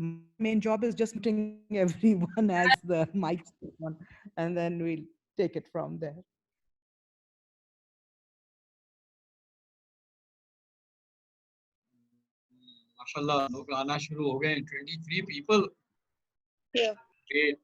Main job is just putting everyone as the mic on, and then we'll take it from there. MashaAllah, लोग आना शुरू हो गए 23 people. Yeah. Great.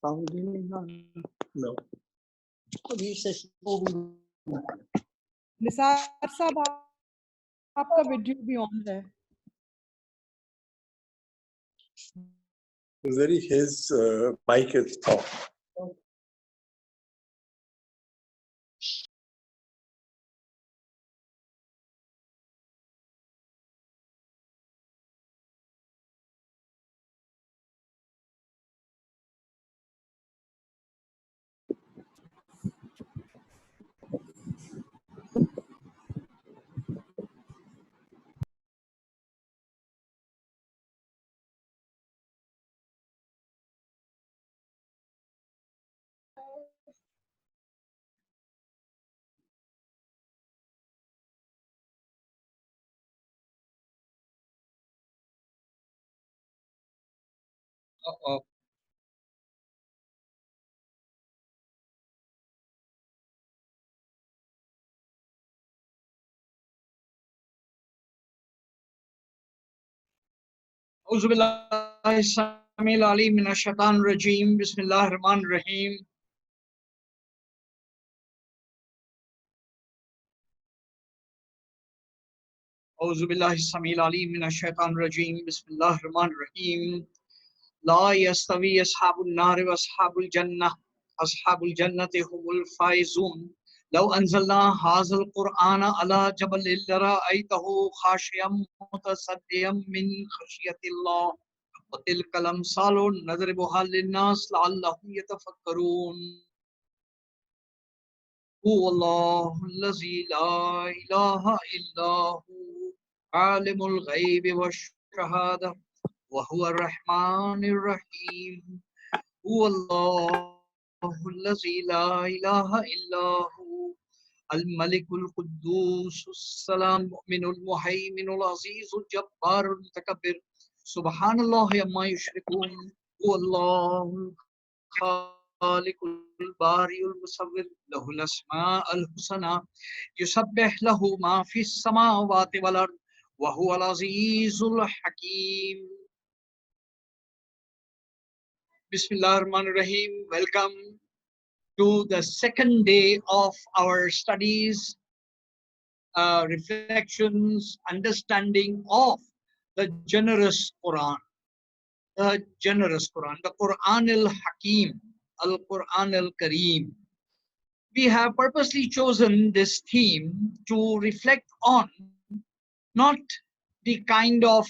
No. Nisar साहब आपका video भी ऑन है. Very his mic is off. Uh-oh. أعوذ بالله السميع العليم من الشيطان الرجيم بسم الله الرحمن الرحيم أعوذ بالله السميع العليم من الشيطان الرجيم بسم الله الرحمن الرحيم لا يستوي أصحاب النار وأصحاب الجنة أصحاب الجنة هم الفائزون لو أنزلنا هذا القرآن على جبل لرأيته خاشعا متصدعا من خشية الله وتلك الأمثال نضربها للناس لعلهم يتفكرون هو الله الذي لا إله إلا هو عالم الغيب والشهادة وهو الرحمن الرحيم هو الله الذي لا إله إلا هو الملك القدوس السلام المؤمن المهيمن العزيز الجبار المتكبر سبحان الله عما يشركون هو الله الخالق البارئ المصور له الأسماء الحسنى يسبح له ما في السماوات والأرض وهو العزيز الحكيم. Bismillahirrahmanirrahim. Welcome to the second day of our studies, reflections, understanding of the generous Quran. The generous Quran, the Quran al-Hakim, al-Quran al-Kareem. We have purposely chosen this theme to reflect on not the kind of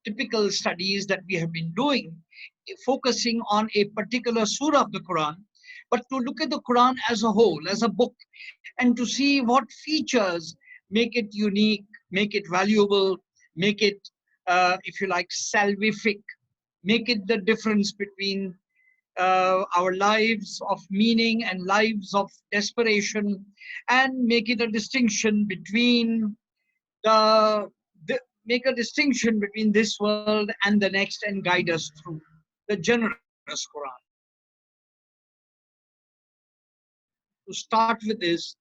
typical studies that we have been doing, focusing on a particular surah of the Quran, but to look at the Quran as a whole, as a book, and to see what features make it unique, make it valuable, make it, if you like, salvific, make it the difference between our lives of meaning and lives of desperation, and make it a distinction between the, make a distinction between this world and the next, and guide us through the generous Quran. To start with this,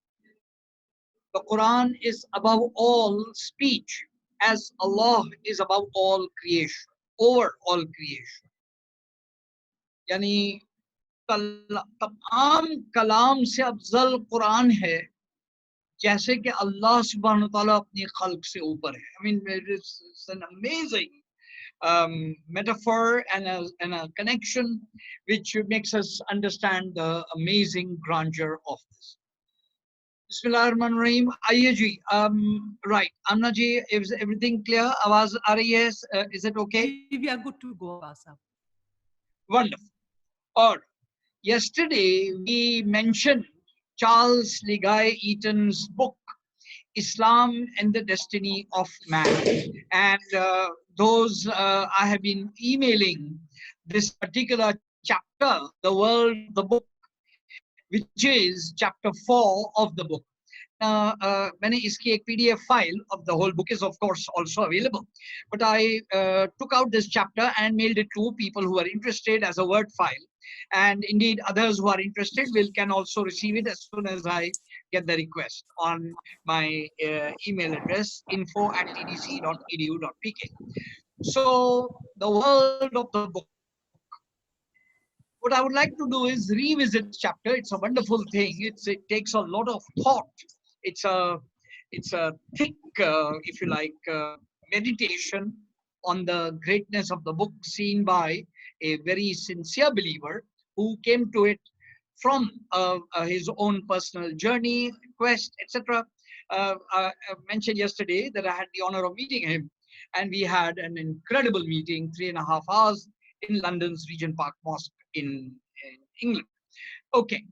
the Quran is above all speech, as Allah is above all creation, over all creation. यानी तमाम कलाम से अफजल कुरान है, जैसे कि अल्लाह सुब्हानहू तआला अपनी खल्क से ऊपर है. I mean, it's an amazing metaphor and a connection which makes us understand the amazing grandeur of this. Bismillahirrahmanirrahim. आइए जी. Right, Amna ji, is everything clear? आवाज आ रही है? Is it okay? We are good to go, Abbas. Wonderful. Or yesterday we mentioned Charles Ligai Eaton's book, Islam and the Destiny of Man. And those I have been emailing this particular chapter, the world, the book, which is chapter 4 of the book. मैंने इसकी एक PDF file of the whole book is of course also available, but I took out this chapter and mailed it to people who are interested as a Word file, and indeed others who are interested can also receive it as soon as I get the request on my email address info@tdc.edu.pk. So the world of the book. What I would like to do is revisit this chapter. It's a wonderful thing. It takes a lot of thought. It's a thick, if you like, meditation on the greatness of the book, seen by a very sincere believer who came to it from his own personal journey, quest, etc. I mentioned yesterday that I had the honor of meeting him, and we had an incredible meeting, 3.5 hours in London's Regent Park Mosque in England. Okay.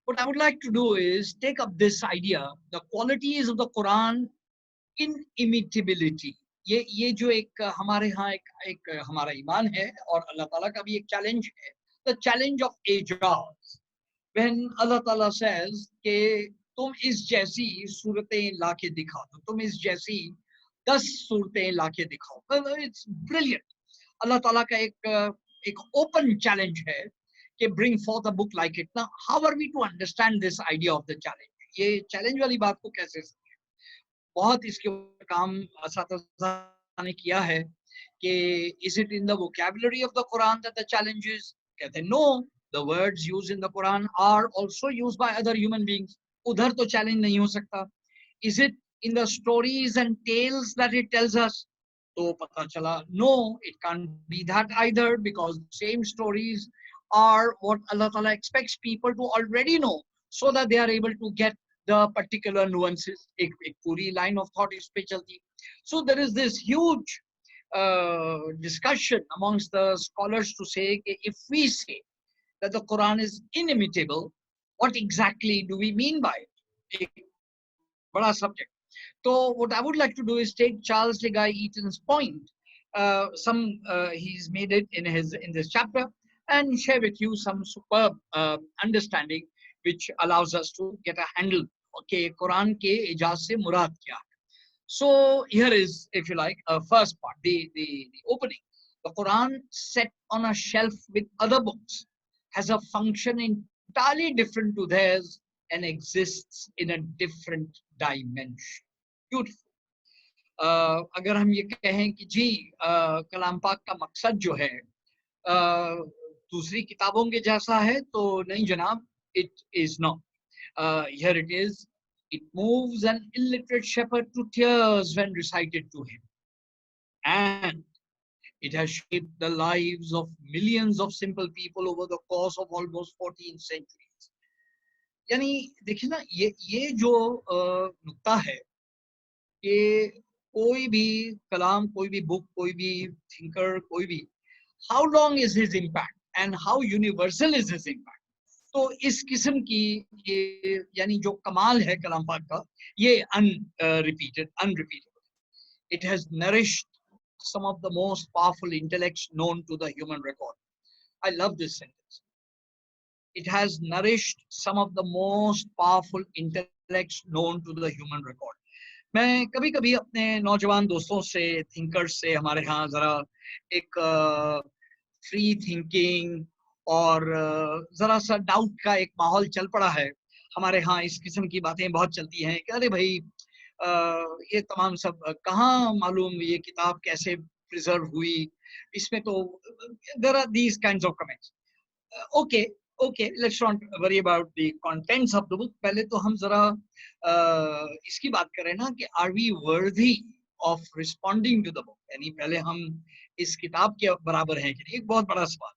What I would like to do is take up this idea, the qualities of the Quran, inimitability. ये जो एक हमारे यहाँ एक हमारा ईमान है और अल्लाह ताला का भी एक चैलेंज है, the challenge of AIJAZ. When Allah Ta'ala says कि तुम इस जैसी सूरतें लाके दिखा दो, तुम इस जैसी 10 सूरतें लाके दिखाओ. It's brilliant. Allah Ta'ala का एक open challenge है कि bring forth a book like it. Now, how are we to understand this idea of the challenge? ये challenge वाली बात को कैसे समझें? बहुत इसके ऊपर काम असातिज़ा ने किया है कि is it in the vocabulary of the Quran that the challenge is? कहते हैं no, the words used in the Quran are also used by other human beings. उधर तो challenge नहीं हो सकता. Is it in the stories and tales that it tells us? तो पता चला no, it can't be that either, because the same stories are what Allah Ta'ala expects people to already know, so that they are able to get the particular nuances. एक पूरी line of thought इस पे चलती. So there is this huge discussion amongst the scholars to say if we say that the Quran is inimitable, what exactly do we mean by it? एक बड़ा subject. So what I would like to do is take Charles Ligai Eaton's point. He's made it in this chapter, and share with you some superb understanding which allows us to get a handle. Okay, Quran ke ijaz se murad kya hai. So here is, if you like, first part, the opening. The Quran, set on a shelf with other books, has a function entirely different to theirs and exists in a different dimension. Beautiful. अगर हम ये कहें कि जी कलाम पाक का मकसद जो है दूसरी किताबों के जैसा है, तो नहीं जनाब, it is not. Here it is. It moves an illiterate shepherd to tears when recited to him, and it has shaped the lives of millions of simple people over the course of almost 14 centuries. यानी देखिए ना, ये जो नुक्ता है कि कोई भी कलाम, कोई भी बुक, कोई भी थिंकर, कोई भी, how long is his impact and how universal is his impact. तो इस किस्म की यानी जो कमाल है कलाम पाक का, ये unrepeatable. It has nourished some of the most powerful intellects known to the human record. I love this sentence. It has nourished some of the most powerful intellects known to the human record. मैं कभी कभी अपने नौजवान दोस्तों से, thinkers से, हमारे यहाँ जरा एक फ्री थिंकिंग और जरा सा डाउट का एक माहौल चल पड़ा है हमारे यहाँ, इस किस्म की बातें बहुत चलती हैं कि अरे भाई ये तमाम सब कहाँ मालूम, ये किताब कैसे प्रिजर्व हुई, इसमें तो there are these kinds of comments. Okay okay, let's not worry about the contents of the book. पहले तो हम जरा इसकी बात करें ना कि are we worthy of responding to the book, यानी पहले हम इस किताब के बराबर हैं कि नहीं, एक बहुत बड़ा सवाल.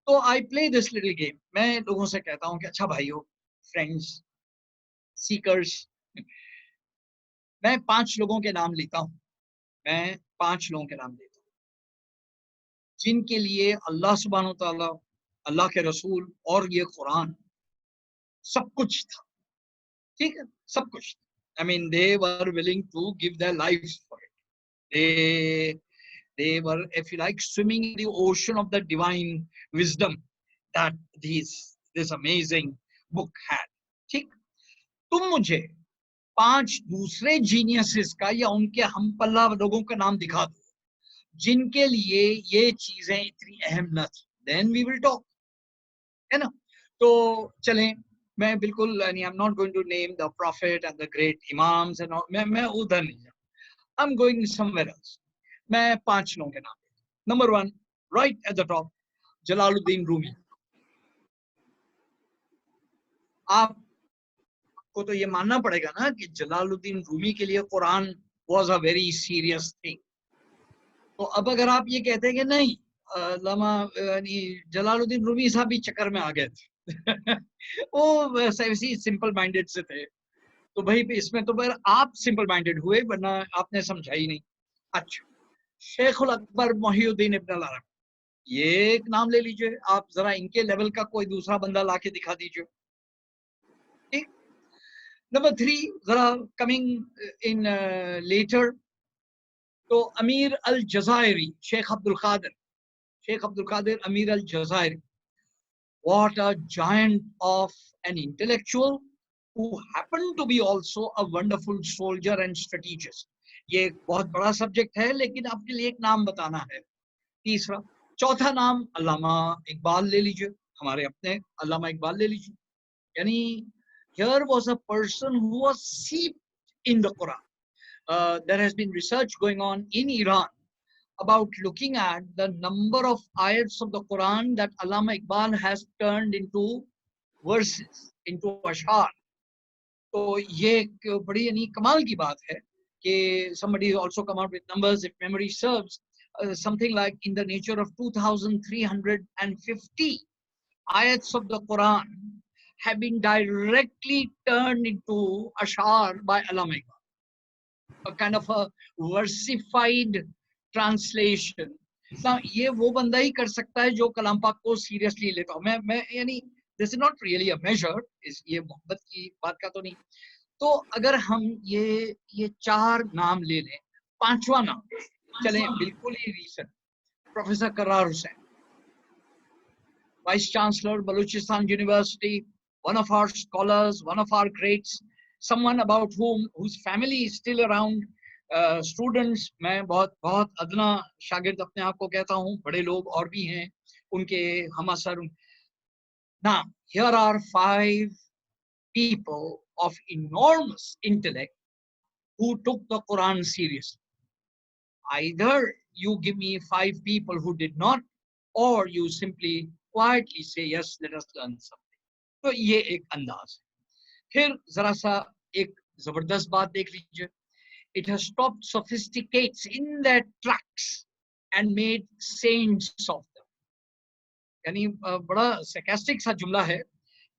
तो I play this little game. मैं लोगों से कहता हूँ कि अच्छा भाइयों, फ्रेंड्स, सीकर्स, मैं 5 लोगों के नाम लेता हूँ. मैं 5 लोगों के नाम लेता हूँ जिनके लिए अल्लाह सुब्हान व तआला, अल्लाह के रसूल और ये कुरान सब कुछ था. ठीक है, सब कुछ. I mean they were willing to give their lives for it. They were, if you like, swimming in the ocean of the divine wisdom that this amazing book had. ठीक, तुम मुझे 5 दूसरे जीनियसेस का या उनके हम पल्ला लोगों का नाम दिखा दो जिनके लिए ये चीजें इतनी अहम न थी. Then we will talk, है ना. तो चलें, मैं बिल्कुल, I am not going to name the prophet and the great imams एंड मैं उधर नहीं जाऊँ. I am going somewhere else. मैं 5 लोगों के नाम. Number 1, right at the top, Jalaluddin Rumi. आपको तो ये मानना पड़ेगा ना कि जलालुद्दीन रूमी के लिए Quran was a very serious thing. तो अब अगर आप ये कहते हैं कि नहीं, लामा जलालुद्दीन रूमी साहब भी चक्कर में आ गए थे वो ऐसे सिंपल माइंडेड से थे, तो भाई इसमें तो फिर आप सिंपल माइंडेड हुए, वरना आपने समझा ही नहीं. अच्छा, शेखुल अकबर मोहिउद्दीन इब्न अल अरबी, ये एक नाम ले लीजिए आप. जरा इनके लेवल का कोई दूसरा बंदा लाके दिखा दीजिए. ठीक. नंबर 3, जरा कमिंग इन लेटर, तो अमीर अल जज़ायरी, शेख अब्दुल कादिर अमीर अल जज़ायरी. What a giant of an intellectual who happened to be also a wonderful soldier and strategist. ये एक बहुत बड़ा सब्जेक्ट है, लेकिन आपके लिए एक नाम बताना है. तीसरा. चौथा नाम अल्लामा इकबाल ले लीजिए, हमारे अपने अल्लामा इकबाल ले लीजिए. यानी here was a person who was steeped in the Quran. There has been research going on in Iran about looking at the number of ayats of the Quran that Allama Iqbal has turned into verses, into ashar. तो ये एक बड़ी यानी कमाल की बात है कि somebody also come out with numbers, if memory serves, something like in the nature of 2,350 ayats of the Quran have been directly turned into ashar by Allama Iqbal. A kind of a versified translation. Now, ये वो बंदा ही कर सकता है जो कलाम पाक को seriously लेता हो. मैं यानी this is not really a major, ये मोहब्बत की बात का तो नहीं. तो अगर हम ये 4 नाम ले लें, 5वां नाम चलें बिल्कुल ही रीसेंट, प्रोफेसर करार Hussain, vice chancellor Balochistan university, one of our scholars, one of our greats, someone about whose family is still around. Students, मैं बहुत अदना शागिर्द अपने आप को कहता हूँ, बड़े लोग और भी हैं उनके हम असर. Now, here are 5 people of enormous intellect who took the Quran seriously. Either you give me 5 people who did not, or you simply quietly say, yes, let us learn something. तो ये एक अंदाज है. फिर जरा सा एक जबरदस्त बात देख लीजिए. It has stopped sophisticates in their tracks and made saints of them. यानी बड़ा sarcastic सा जुमला है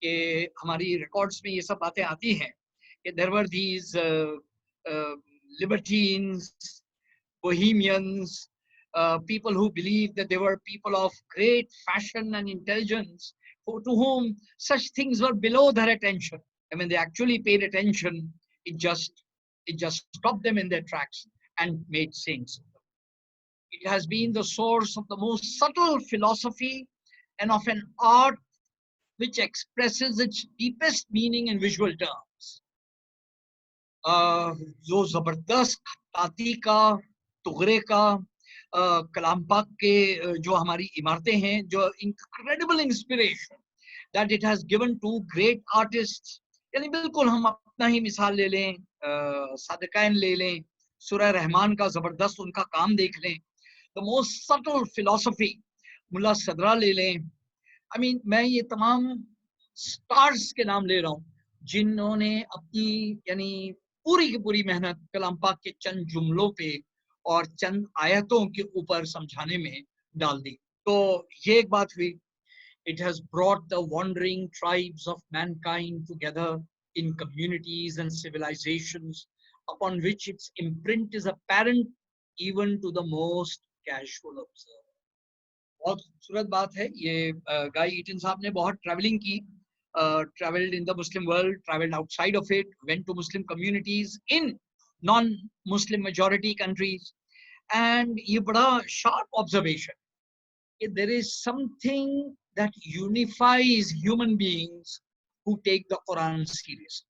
कि हमारी रिकॉर्ड्स में ये सब बातें आती हैं कि there were these libertines, bohemians, people who believed that they were people of great fashion and intelligence, to whom such things were below their attention. And when they actually paid attention, it just stopped them in their tracks and made saints of them. It has been the source of the most subtle philosophy and of an art which expresses its deepest meaning in visual terms. जो जबरदस्त खत्ताती का, तुगरे का, कलाम पाक के जो हमारी इमारतें हैं, जो incredible inspiration that it has given to great artists. यानी बिल्कुल हम अपना ही मिसाल ले लें, सादिक़ैन ले लें, सूरह रहमान का जबरदस्त उनका काम देख लें, the most subtle philosophy मुल्ला सदरा ले लें. I mean, मैं ये तमाम स्टार्स के नाम ले रहा हूँ जिन्होंने अपनी यानी पूरी की पूरी मेहनत कलाम पाक के चंद जुमलों पे और चंद आयतों के ऊपर समझाने में डाल दी. तो ये एक बात हुई. It has brought the wandering tribes of mankind together in communities and civilizations upon which its imprint is apparent even to the most casual observer. बहुत खूबसूरत बात है ये. गाय ईटन साहब ने बहुत ट्रैवलिंग की, traveled in the Muslim world, traveled outside of it, went to Muslim communities in non-Muslim majority countries, and ये बड़ा sharp observation. There is something that unifies human beings who take the Quran seriously.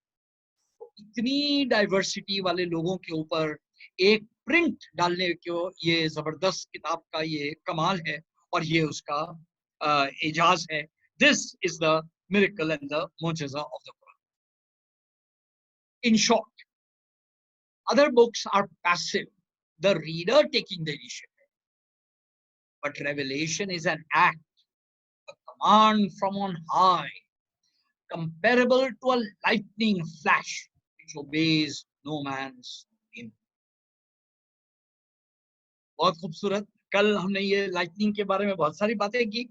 इतनी diversity वाले लोगों के ऊपर एक print डालने को ये जबरदस्त किताब का ये कमाल है और ये उसका एजाज है. This is the miracle and the mu'jiza of the Quran. In short, other books are passive, the reader taking the initiative. But revelation is an act, a command from on high, comparable to a lightning flash which obeys no man's whim. बहुत खूबसूरत. कल हमने ये lightning के बारे में बहुत सारी बातें की,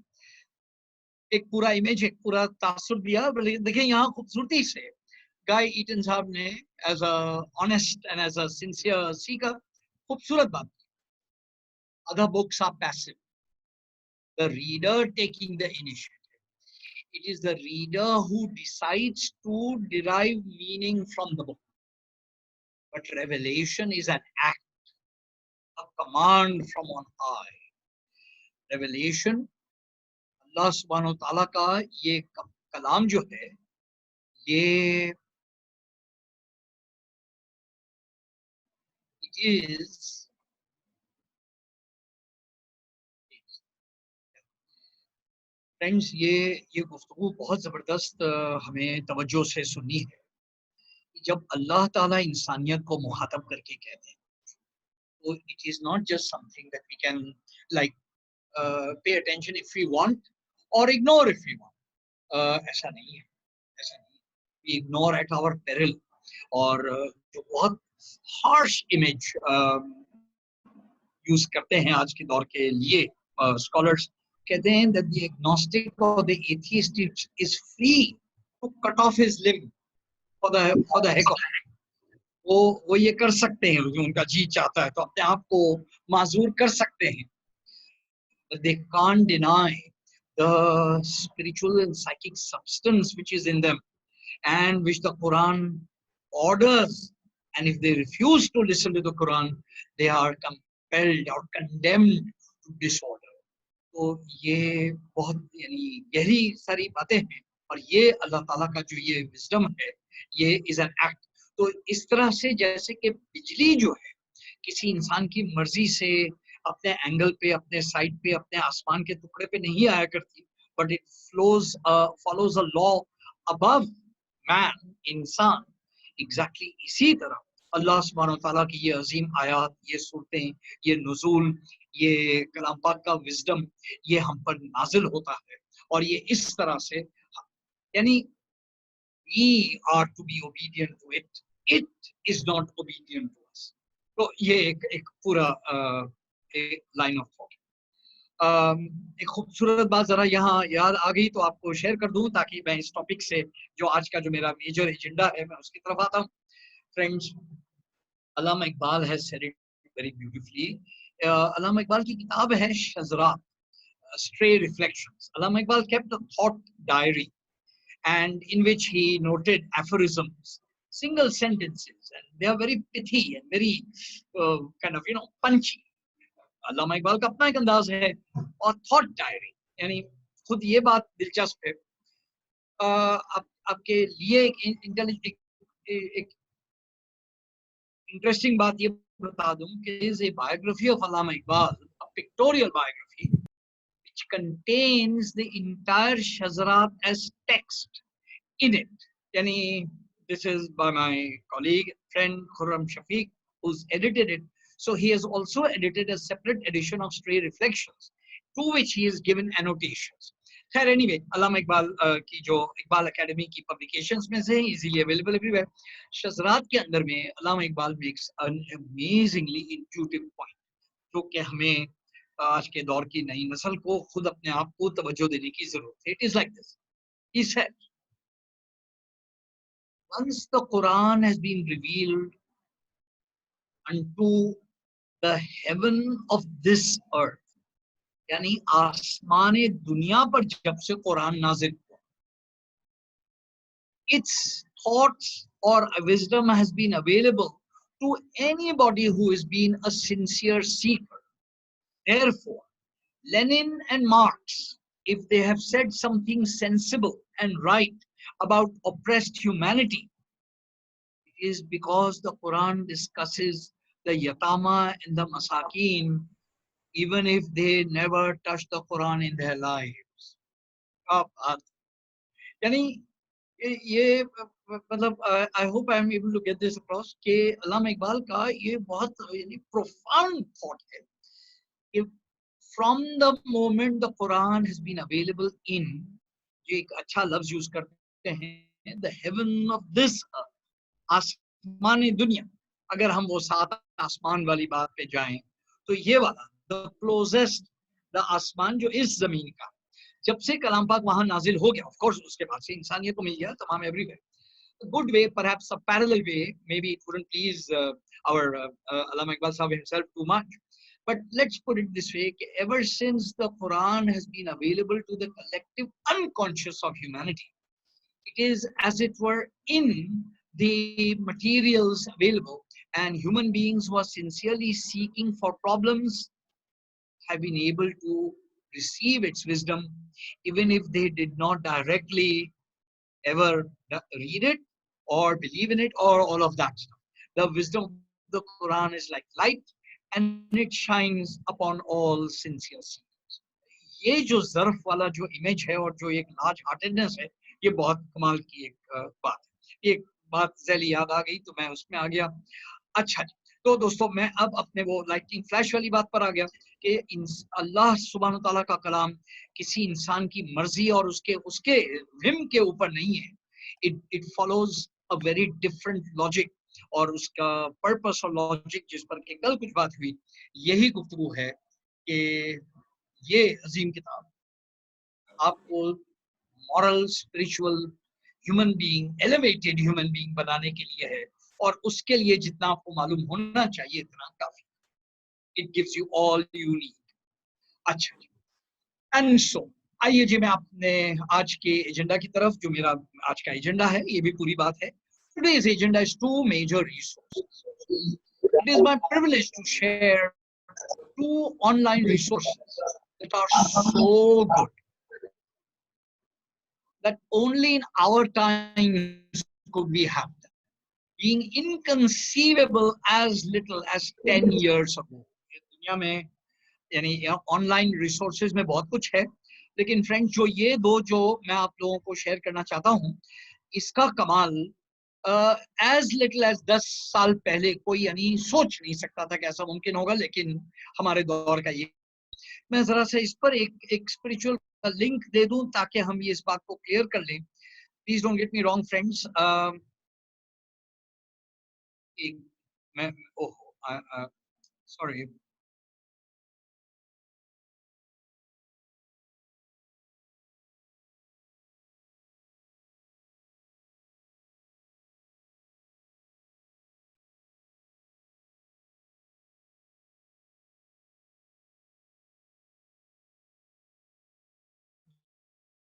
एक पूरा इमेज, एक पूरा तासुर दिया. देखिए यहाँ खूबसूरती से गाय ईटन साहब ने as a honest and as a sincere seeker खूबसूरत बात की. Other books are passive, the reader taking the initiative. It is the reader who decides to derive meaning from the book. But revelation is an act, a command from on high. Revelation, Allah subhanahu wa ta'ala का ये कलाम जो है, ये it is friends, ये गुफ्तगू बहुत ज़बरदस्त हमें तवज्जो से सुननी है. जब अल्लाह ताला इंसानियत को मुखातब करके कहते हैं, तो it is not just something that we can like pay attention if we want or ignore if we want. ऐसा नहीं है, ऐसा नहीं. We ignore at our peril. और जो बहुत harsh image यूज करते हैं आज के दौर के लिए scholars, कहते हैं that the agnostic or the atheist is free to cut off his limb for the heck of it. वो ये कर सकते हैं, उनका जी चाहता है तो अपने आप को माजूर कर सकते हैं. They can't deny the spiritual and psychic substance which is in them and which the Quran orders. And if they refuse to listen to the Quran, they are compelled or condemned to disorder. तो ये बहुत यानी गहरी सारी बातें हैं और ये अल्लाह ताला का जो ये विजडम है, ये इज एन एक्ट. तो इस तरह से जैसे कि बिजली जो है किसी इंसान की मर्जी से अपने एंगल पे, अपने साइड पे, अपने आसमान के टुकड़े पे नहीं आया करती, but it follows a law above man, इंसान. एग्जैक्टली इसी तरह अल्लाह सुब्हानहू व तआला की ये अजीम आयात, ये सूरतें, ये नुज़ूल, ये कलाम पाक का विजडम, ये हम पर नाजिल होता है और ये इस तरह से यानी we are to be obedient to it, it is not obedient to us. तो ये एक पूरा लाइन ऑफ थॉट. एक खूबसूरत बात जरा यहाँ याद आ गई तो आपको शेयर कर दूं ताकि मैं इस टॉपिक से जो आज का जो मेरा मेजर एजेंडा है मैं उसकी तरफ आता हूँ. Friends, Allama Iqbal has said it very beautifully. अल्लामा इकबाल की किताब है शज़रा, Stray Reflections. Allama Iqbal kept a thought diary and in which he noted aphorisms, single sentences, and they are very pithy and very kind of punchy. अल्लामा इकबाल का अपना एक अंदाज है. और thought diary यानी खुद ये बात दिलचस्प है आपके लिए एक इंटरेस्टिंग बात ये बता दूं कि is a biography of Allama Iqbal, a pictorial biography which contains the entire Shazrat as text in it. Yani, this is by my colleague, friend Khurram Shafiq, who's edited it. So he has also edited a separate edition of Stray Reflections, to which he has given annotations. खैर anyway, अल्लामा इकबाल की जो Iqbal academy की publications में से easily available everywhere, शज़रात के अंदर में Allama Iqbal makes an amazingly intuitive point, जो कि हमें आज के दौर की नई नस्ल को खुद अपने आप को तवज्जो देने की जरूरत है. It is like this. He said, once the Quran has been revealed unto the heaven of this earth, यानी आसमान दुनिया पर जब से कुरान नाजिल हुआ, its thoughts or wisdom has been available to anybody who has been a sincere seeker. Therefore, Lenin and Marx, if they have said something sensible and right about oppressed humanity, it is because the Quran discusses the yatama and the masakin, even if they never touch the Quran in their lives. यानी ये मतलब I hope I am able to get this across कि अल्लामा इकबाल का ये बहुत profound thought है. If from the moment the Quran has been available in, जो एक अच्छा लफ्ज यूज करते हैं, the heaven of this earth, आसमानी दुनिया, अगर हम वो सात आसमान वाली बात पे जाएं तो ये वाला the closest, the आसमान जो इस जमीन का, जब से कलाम पाक वहां नाजिल हो गया, of course उसके बाद से इंसानियत को मिल गया तमाम everywhere. A good way, perhaps a parallel way, maybe it wouldn't please our Allama Iqbal Sahib himself too much, but let's put it this way, ever since the Quran has been available to the collective unconscious of humanity, it is as it were in the materials available, and human beings who are sincerely seeking for problems have been able to receive its wisdom, even if they did not directly ever read it or believe in it or all of that stuff. The wisdom of the Quran is like light, and it shines upon all sincere seekers. ये जो ज़र्फ वाला जो image है और जो एक large heartedness है, ये बहुत कमाल की एक बात है. एक बात ज़ैली याद आ गई तो मैं उसमें आ गया. अच्छा जी, तो दोस्तों मैं अब अपने वो लाइटिंग फ्लैश वाली बात पर आ गया कि अल्लाह सुब्हान तआला का कलाम किसी इंसान की मर्जी और उसके विम के ऊपर नहीं है. It follows a very different logic, और उसका पर्पस और लॉजिक जिस पर के कल कुछ बात हुई, यही गुफ्तगू है कि ये अजीम किताब आपको moral, spiritual human being, elevated human being बनाने के लिए है, और उसके लिए जितना आपको मालूम होना चाहिए इतना काफी. It gives you all you need. अच्छा जी, एंड सो आइए जी मैं अपने आज के एजेंडा की तरफ, जो मेरा आज का एजेंडा है, ये भी पूरी बात है. Today's agenda is two major resources. It is my privilege to share two online resources that are so good that only in our times could we have them, being inconceivable as little as 10 years ago. दुनिया में यानी online resources में बहुत कुछ है, लेकिन friends जो ये दो जो मैं आप लोगों को शेयर करना चाहता हूँ, इसका कमाल एज लिटिल एज 10 साल पहले कोई यानी सोच नहीं सकता था कि ऐसा मुमकिन होगा, लेकिन हमारे दौर का ये. मैं जरा से इस पर एक स्पिरिचुअल लिंक दे दूं ताकि हम ये इस बात को क्लियर कर लें. Please don't get me wrong friends. मैं ओह सॉरी,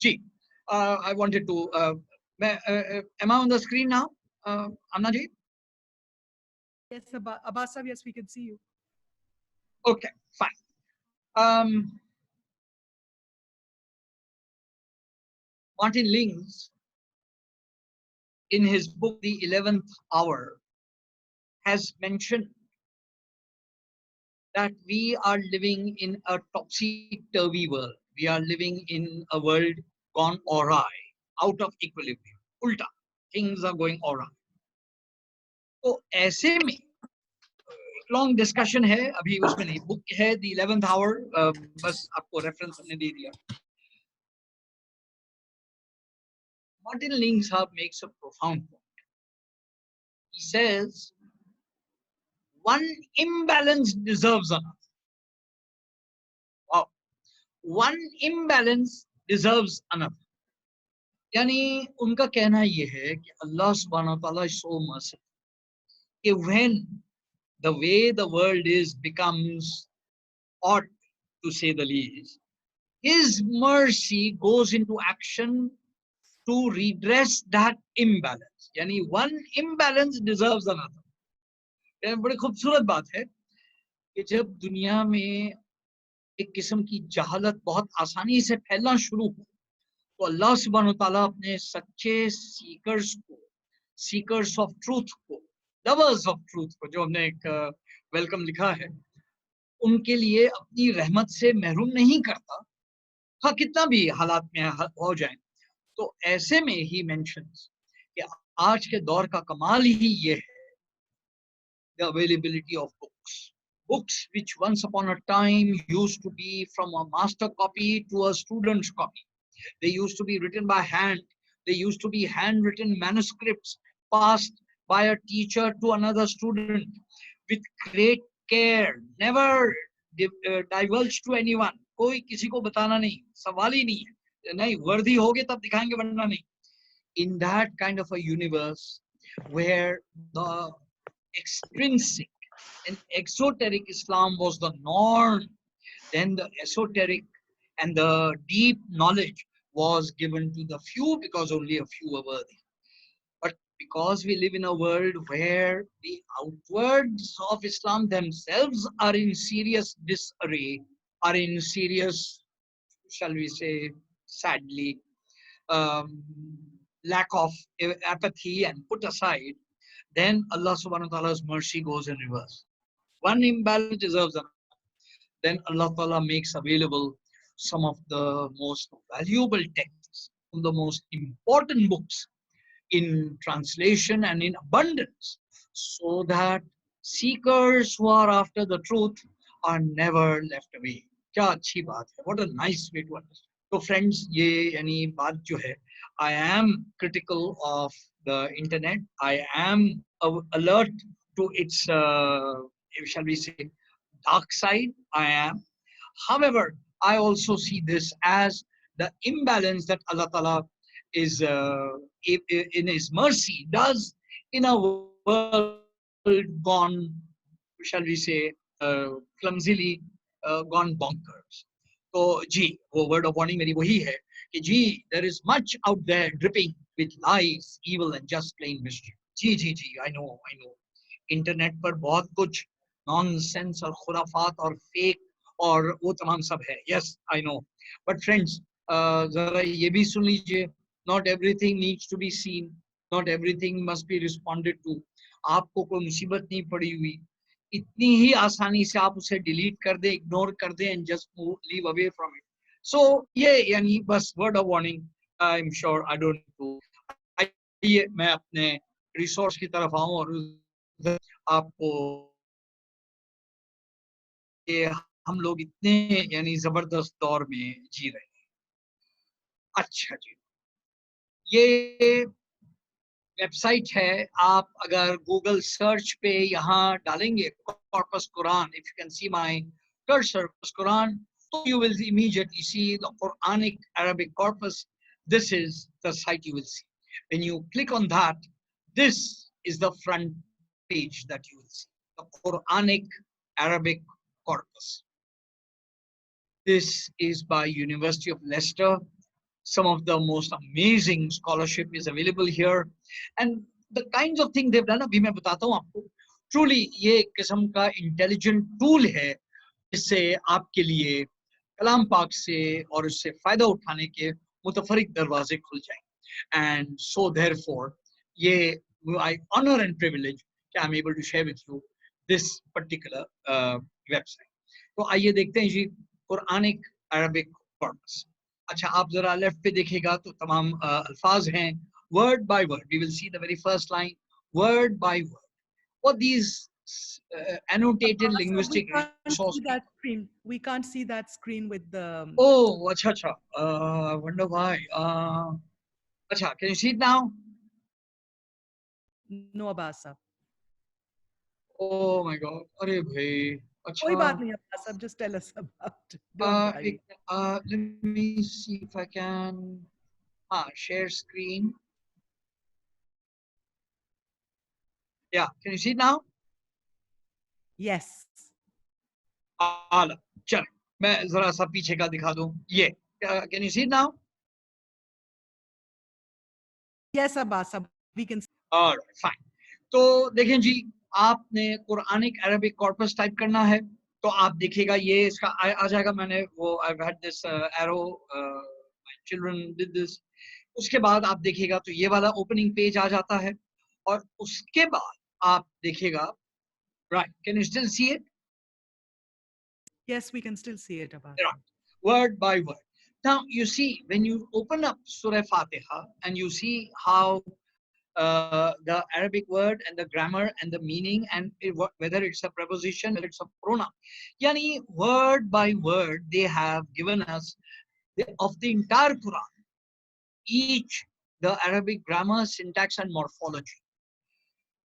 जी I wanted to am I on the screen now, Amna ji? Yes, Abbas, yes, we can see you. Okay, fine. Martin Lings in his book The 11th Hour has mentioned that we are living in a topsy-turvy world. We are living in a world gone awry, out of equilibrium, ulta. Things are going awry. तो ऐसे में long discussion है, अभी उसमें नहीं, book है the 11th Hour, बस आपको रेफरेंस हमने दे दिया. Martin Lingsharp makes a profound point. He says, one imbalance deserves another. Wow. One imbalance deserves another. यानी उनका कहना ये है कि अल्लाह सुब्हानहू व तआला is so merciful कि when the way the world is becomes odd, to say the least, his mercy goes into action to redress that imbalance. यानी one imbalance deserves another. यानी बड़ी खूबसूरत बात है कि जब दुनिया में एक किस्म की जहालत बहुत आसानी से फैलना शुरू हो, तो अल्लाह सुब्हानहू ताला अपने सच्चे सीकर्स ऑफ ट्रूथ को, लवर्स ऑफ ट्रूथ को, जो हमने एक वेलकम लिखा है, उनके लिए अपनी रहमत से महरूम नहीं करता, हाँ कितना भी हालात में हो जाए. तो ऐसे में ही मेंशंस कि आज के दौर का कमाल ही ये है, the availability of books which once upon a time used to be from a master copy to a student's copy. They used to be written by hand. They used to be handwritten manuscripts passed by a teacher to another student with great care, never divulged to anyone. कोई किसी को बताना नहीं, सवाल ही नहीं है, नहीं वर्दी होगे तब दिखाएंगे वरना नहीं. In that kind of a universe where the extrinsic and exoteric Islam was the norm, then the esoteric and the deep knowledge was given to the few because only a few were worthy. But because we live in a world where the outwards of Islam themselves are in serious disarray, are in serious, shall we say, sadly, lack of apathy and put aside, then Allah subhanahu wa ta'ala's mercy goes in reverse. One imbalance deserves another. Then Allah Ta'ala makes available some of the most valuable texts, the most important books in translation and in abundance, so that seekers who are after the truth are never left away. क्या अच्छी बात है. What a nice way to understand. So friends, ये यानी बात जो है, I am critical of the internet. I am alert to its, shall we say, dark side. I am. However, I also see this as the imbalance that Allah Ta'ala is in His mercy does in a world gone, shall we say, clumsily gone bonkers. So, जी, वो word of warning मेरी वही है कि जी, there is much out there dripping with lies, evil and just plain mischief. जी, I know. Internet पर बहुत कुछ nonsense और खुराफात और फेक और वो तमाम सब है. Yes, I know. But friends, जरा ये भी सुन लीजिए, not everything needs to be seen, not everything must be responded to. आपको कोई मुसीबत नहीं पड़ी हुई, इतनी ही आसानी से आप उसे डिलीट कर दे, इग्नोर कर दे and just leave away from it. So ये यानी बस word of warning. I'm sure I don't know. आइए मैं अपने रिसोर्स की तरफ आऊं और आपको ये हम लोग इतने यानी जबरदस्त दौर में जी रहे हैं. अच्छा जी, ये वेबसाइट है, आप अगर गूगल सर्च पे यहाँ डालेंगे corpus Quran, if you can see my cursor, Quran, so you will immediately see the Quranic Arabic corpus. This is the site you will see. When you click on that, this is the front page that you will see, the Quranic Arabic corpus. This is by University of Leicester. Some of the most amazing scholarship is available here, and the kinds of things they've done, अभी मैं बताता हूँ आपको. Truly ये एक किस्म का intelligent tool है जिससे आपके लिए कलाम पाक से और उससे फायदा उठाने के मुतफरिक दरवाजे खुल जाएं. And so therefore ये I honor and privilege that I'm able to share with you this particular website. तो आइए देखते हैं जी कुरानिक अरबिक कॉर्पस. अच्छा, आप जरा लेफ्ट पे देखिएगा तो तमाम अल्फाज हैं word by word. We will see the very first line word by word. What these annotated So we linguistic can't see resource. that screen. We can't see that screen with the. Oh, अच्छा अच्छा. I wonder why. अच्छा, can you see it now? No, Abbas sir. Oh my God. अरे भाई. कोई बात अच्छा. नहीं Abbas sir. Just tell us about it. Don't worry. Let me see if I can. Share screen. Yeah, can you see it now? Yes. आला. चल, मैं जरा सा पीछे का दिखा दूं. ये. Can you see it now? Yes, Abbas sir. We can. All right, fine. तो देखें जी, आपने कुरानिक अरबिक कॉर्पस टाइप करना है तो आप देखिएगा ये इसका आ जाएगा. मैंने वो I've had this arrow, my children did this. उसके बाद आप देखिएगा तो ये वाला ओपनिंग पेज आ जाता है और उसके बाद आप देखिएगा. Right, can you still see it? Yes, we can still see it, Abbas. Right, word by word. Now you see when you open up Surah Fatiha and you see how the Arabic word and the grammar and the meaning and whether it's a preposition, whether it's a pronoun. Yani word by word, they have given us of the entire Quran, each the Arabic grammar, syntax and morphology.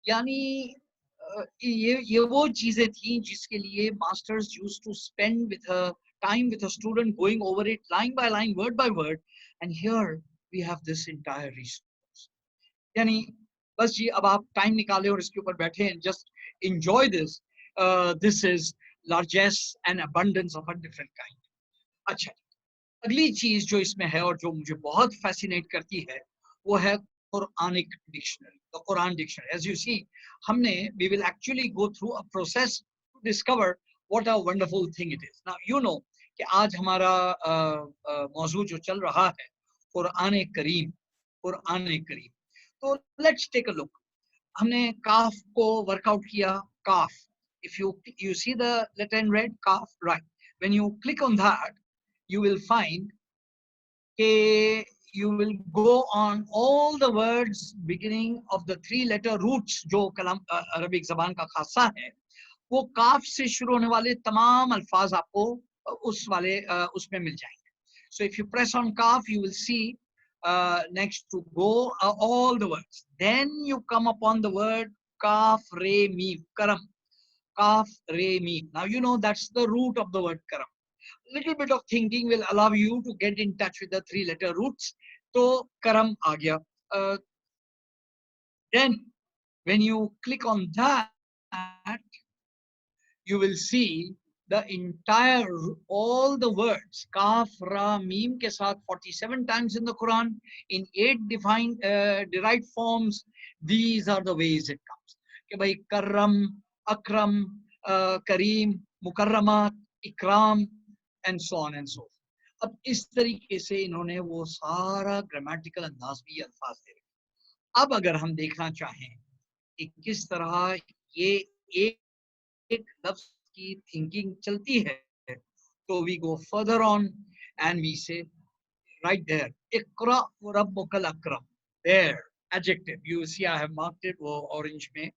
Yani ये वो चीजें थी जिसके लिए masters used to spend with a time with a student going over it line by line, word by word, and here we have this entire resource. यानी बस जी अब आप टाइम निकालें और इसके ऊपर बैठे हैं. Just enjoy this. This is largest and abundance of a different kind. अच्छा, अगली चीज जो इसमें है और जो मुझे बहुत फैसिनेट करती है वो है Quranic dictionary, the Quran dictionary. As you see, हमने we will actually go through a process to discover what a wonderful thing it is. Now you know कि आज हमारा मौजू जो चल रहा है कुरान करीम, कुरान करीम. तो लेट्स टेक अ लुक. हमने काफ को वर्कआउट किया. काफ, if you see the letter in red, kaf, right, when you click on that you will find you will go on all the words beginning of the three letter roots जो कलाम Arabic जबान का खासा है, वो काफ से शुरू होने वाले तमाम अल्फाज आपको उस वाले उसमें मिल जाएंगे. So if you press on kaf you will see next to go all the words. Then you come upon the word kaf re mim, karam. Kaf re mim. Now you know that's the root of the word karam. Little bit of thinking will allow you to get in touch with the three letter roots. So karam aa gaya. Then when you click on that you will see the entire, all the words, kaf, ra, mim ke saath 47 times in the Quran, in 8 defined, derived forms. These are the ways it comes. Ke bhai, karram, akram, kareem, mukarramat, ikram, and so on and so forth. अब इस तरीके से इन्होंने वो सारा grammatical अंदाज भी अल्फाज दे रखे. अब अगर हम देखना चाहें कि किस तरह ये एक लफ्ज की थिंकिंग चलती है, तो we go further on and we say right there, इक़रा व रब्बुकल अकरम. There, adjective. You see, I have marked it वो orange में.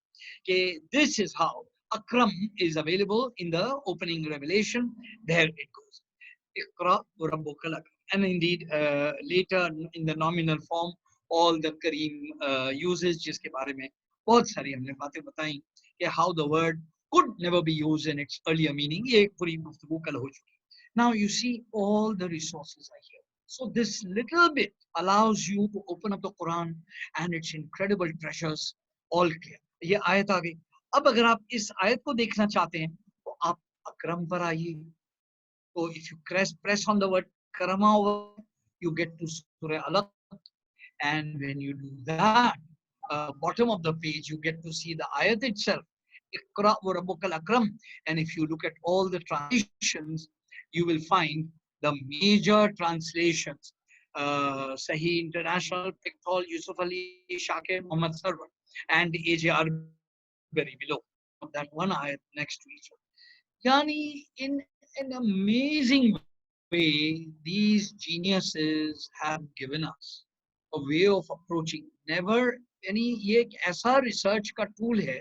कि this is how akram is available in the opening revelation. There it goes. Iqra व रब्बुकल अकरम. And indeed, later in the nominal form, all the Kareem uses जिसके बारे में बहुत सारी हमने बातें बताई कि how the word could never be used in its earlier meaning. ये पूरी गुफ्तगू कल हो चुकी. Now you see all the resources are here. So this little bit allows you to open up the Quran and its incredible treasures all clear. ये आयत आ गई. अब अगर आप इस आयत को देखना चाहते हैं तो आप अकरम पर आइए. So if you press on the word karama over, you get to Surah Alaq, and when you do that, bottom of the page you get to see the ayat itself. Iqra wa rabbukal akram. And if you look at all the translations, you will find the major translations Sahi International, Pickthall, Yusuf Ali, Shakir, Muhammad Sarwar, and AIJAZ below. That one ayat next to each other. Yani, in an amazing way, these geniuses have given us a way of approaching. Never any ये एक ऐसा research का tool है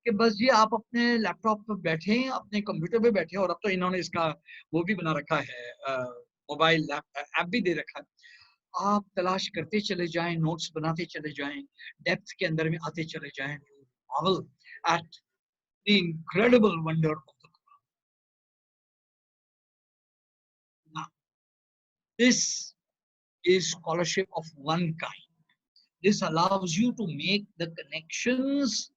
कि बस ये आप अपने लैपटॉप पे बैठे हैं, अपने कंप्यूटर पे बैठे हैं, और अब तो इन्होंने इसका वो भी बना रखा है, मोबाइल ऐप भी दे रखा है। आप तलाश करते चले जाएं, नोट्स बनाते चले जाएं, डेप्थ के अंदर में आते चले जाएं, marvel at the incredible wonder of the Quran. Now, this is scholarship of one kind. This allows you to make the connections.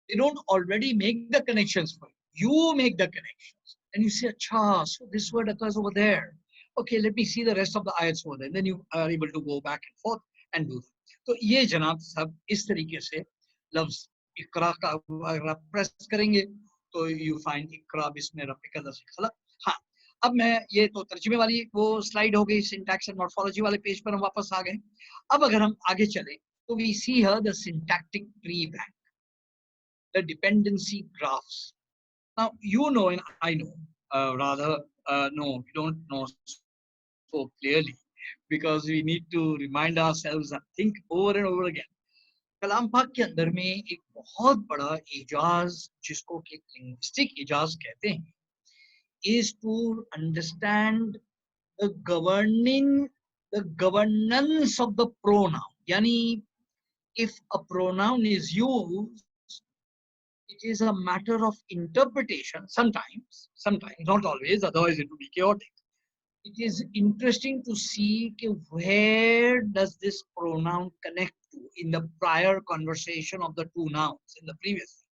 They don't already make the connections for you. You make the connections. And you say, acha, so this word occurs over there. Okay, let me see the rest of the ayats over there. And then you are able to go back and forth and do that. So ये जनाब सब इस तरीके से लफ्ज इकरा का अगर आप प्रेस करेंगे तो you find इकरा बिस्मि रब्बिका लज़ी खलक़. हाँ, अब मैं ये तो तर्जुमे वाली वो स्लाइड हो गई, सिंटैक्स एंड मॉर्फोलॉजी वाले पेज पर हम वापस आ गए. अब अगर हम आगे चले तो we see here the syntactic tree bank, the dependency graphs. Now you know and I know, no, we don't know so clearly because we need to remind ourselves and think over and over again. कलाम पाक के अंदर में एक बहुत बड़ा एजाज जिसको कि linguistic Ejaz कहते हैं, is to understand the governance of the pronoun. Yani, if a pronoun is used, it is a matter of interpretation. Sometimes, not always, otherwise it would be chaotic. It is interesting to see where does this pronoun connect to in the prior conversation of the two nouns in the previous.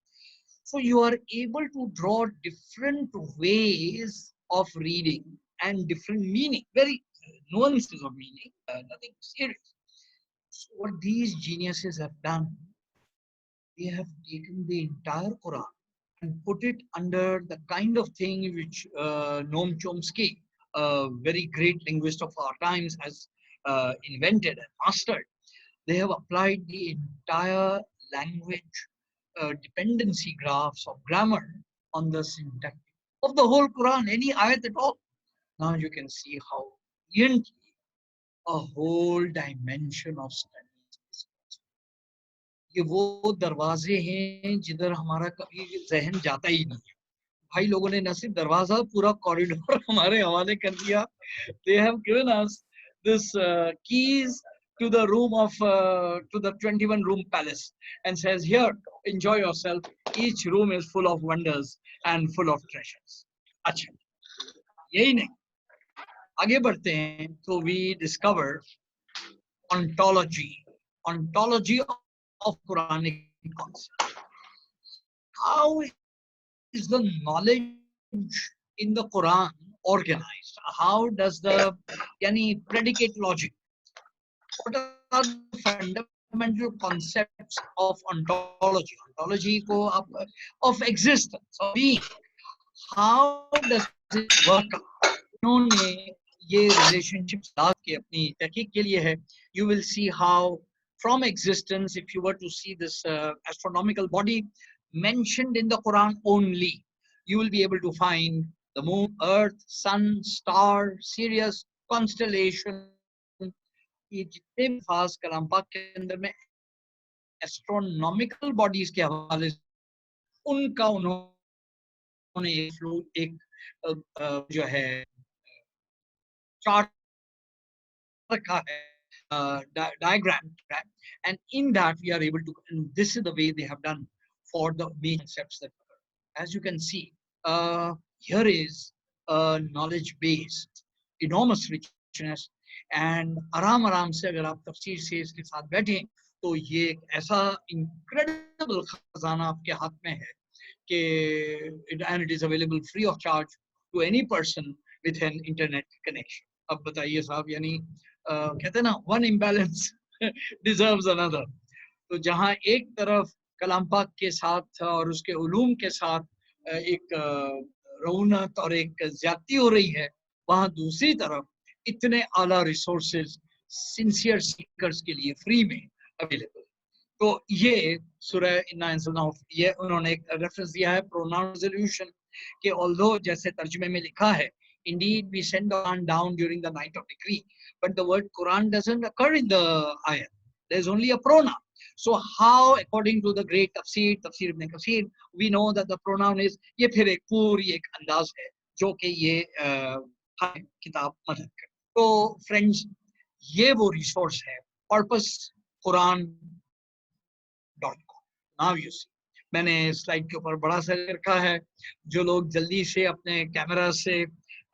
So you are able to draw different ways of reading and different meaning, very nuances of meaning, nothing serious. So what these geniuses have done, they have taken the entire Quran and put it under the kind of thing which Noam Chomsky, a very great linguist of our times, has invented and mastered. They have applied the entire language dependency graphs of grammar on the syntax of the whole Quran, any ayat at all. Now you can see how brilliantly a whole dimension of studies is. ये वो दरवाजे हैं जिधर हमारा कभी जहन जाता ही नहीं है. भाई लोगों ने न सिर्फ दरवाजा, पूरा कॉरिडोर हमारे हवाले कर दिया. They have given us this keys to the room of to the 21 room palace and says, here, enjoy yourself. Each room is full of wonders and full of treasures. अच्छा, यही नहीं, आगे बढ़ते हैं तो we discover ontology of Quranic concept. How is the knowledge in the Quran organized? How does the predicate logic? What are the fundamental concepts of ontology? Ontology of existence, of being. How does it work out? उन्होंने ये relationships के अपनी तहकीक के लिए है. You will see how from existence, if you were to see this astronomical body mentioned in the Quran only, you will be able to find the moon, earth, sun, star, Sirius, constellation. ये जितने भी खास कलाम पाक के अंदर में astronomical bodies के हवाले से उनका उन्होंने एक जो है चार्ट रखा है, diagram, and in that we are able to, and this is the way they have done for the main concepts that occur. As you can see, here is a knowledge base, enormous richness, and आराम से अगर आप तफसीर से इसके साथ बैठें तो ये एक ऐसा incredible खजाना आपके हाथ में है कि and it is available free of charge to any person with an internet connection. अब बताइए साहब, यानी कहते हैं ना, one imbalance deserves another. तो जहाँ एक तरफ कलाम पाक के साथ और उसके उलूम के साथ एक रौनक और एक ज्यादती हो रही है, वहाँ दूसरी तरफ इतने आला रिसोर्सेज सिंसियर सीकर्स के लिए फ्री में अवेलेबल। तो ये सूरह इन्ना अंज़लनाहु, ये उन्होंने एक रेफरेंस दिया है प्रोनाउन रिजोल्यूशन कि ऑल्दो जैसे तर्जुमे में लिखा है indeed we send the Quran down during the night of decree, but the word Quran doesn't occur in the ayat. There's only a pronoun. So how, according to the great tafsir ibn Kathir, we know that the pronoun is, ये फिर एक पूरी एक अंदाज है जो कि ये हमें किताब मदद करे। तो फ्रेंड्स, ये वो रिसोर्स है corpusquran.com। नाउ यू सी, मैंने स्लाइड के ऊपर बड़ा सा रखा है, जो लोग जल्दी से अपने कैमरा से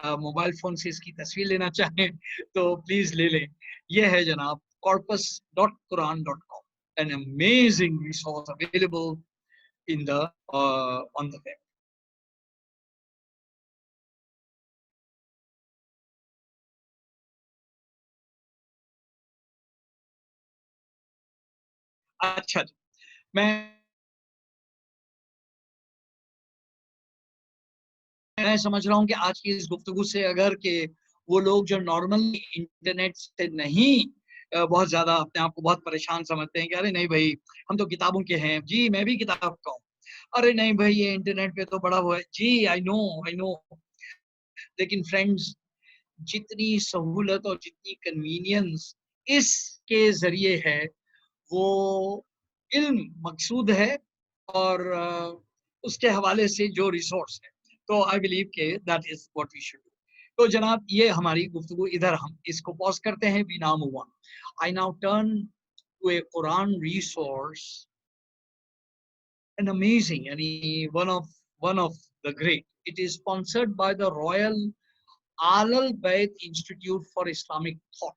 मोबाइल फोन से इसकी तस्वीर लेना चाहें तो प्लीज ले लें। ये है जनाब corpus.quran.com, an amazing resource available in the on the web. अच्छा जी, मैं समझ रहा हूँ कि आज की इस गुफ्तगू से अगर के वो लोग जो नॉर्मली इंटरनेट से नहीं बहुत ज्यादा अपने आप को बहुत परेशान समझते हैं कि अरे नहीं भाई हम तो किताबों के हैं, जी मैं भी किताब का हूँ, अरे नहीं भाई ये इंटरनेट पे तो बड़ा हुआ है, जी आई नो। लेकिन फ्रेंड्स, जितनी सहूलत और जितनी कन्वीनियंस इसके जरिए है वो इल्म मकसूद है और उसके हवाले से जो रिसोर्स है, तो आई बिलीव के that is what we should do. तो जनाब ये हमारी गुफ्तगू, इधर हम इसको पॉज करते हैं। We now move on. I now turn to a Quran resource, an amazing and one of the great. It is sponsored by the Royal Alal Bayt Institute for Islamic Thought.